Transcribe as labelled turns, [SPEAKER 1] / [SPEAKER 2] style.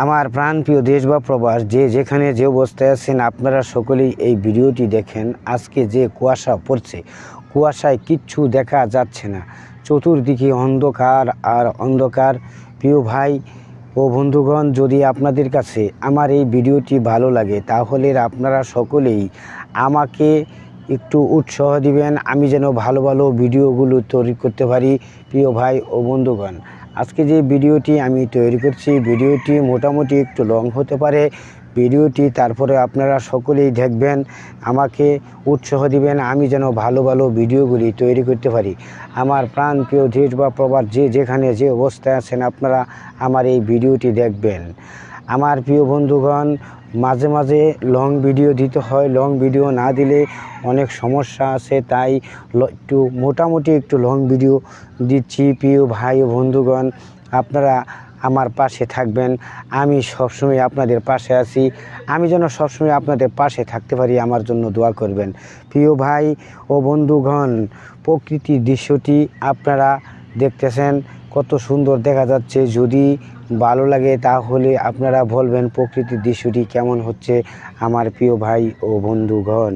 [SPEAKER 1] আমার প্রাণপ্রিয় দেশ বা প্রবাস যে যেখানে যে অবস্থায় আছেন আপনারা সকলেই এই ভিডিওটি দেখেন। আজকে যে কুয়াশা পড়ছে, কুয়াশায় কিচ্ছু দেখা যাচ্ছে না, চতুর্দিকে অন্ধকার আর অন্ধকার। প্রিয় ভাই ও বন্ধুগণ, যদি আপনাদের কাছে আমার এই ভিডিওটি ভালো লাগে তাহলে আপনারা সকলেই আমাকে একটু উৎসাহ দিবেন, আমি যেন ভালো ভালো ভিডিওগুলো তৈরি করতে পারি। প্রিয় ভাই ও বন্ধুগণ, আজকে যে ভিডিওটি আমি তৈরি করছি, ভিডিওটি মোটামুটি একটু লং হতে পারে ভিডিওটি, তারপরে আপনারা সকলেই দেখবেন, আমাকে উৎসাহ দিবেন, আমি যেন ভালো ভালো ভিডিওগুলি তৈরি করতে পারি। আমার প্রাণপ্রিয় দেশ বা প্রবাস যে যেখানে যে অবস্থায় আছেন আপনারা আমার এই ভিডিওটি দেখবেন। আমার প্রিয় বন্ধুগণ, মাঝে মাঝে লং ভিডিও দিতে হয়, লং ভিডিও না দিলে অনেক সমস্যা আছে, তাই একটু মোটামুটি একটু লং ভিডিও দিচ্ছি। প্রিয় ভাই ও বন্ধুগণ, আপনারা আমার পাশে থাকবেন, আমি সবসময় আপনাদের পাশে আছি, আমি যেন সবসময় আপনাদের পাশে থাকতে পারি, আমার জন্য দোয়া করবেন। প্রিয় ভাই ও বন্ধুগণ, প্রকৃতির দৃশ্যটি আপনারা দেখতেছেন, কত সুন্দর দেখা যাচ্ছে। যদি ভালো লাগে তাহলে আপনারা বলবেন প্রকৃতির দৃশ্যটি কেমন হচ্ছে আমার প্রিয় ভাই ও বন্ধুগণ।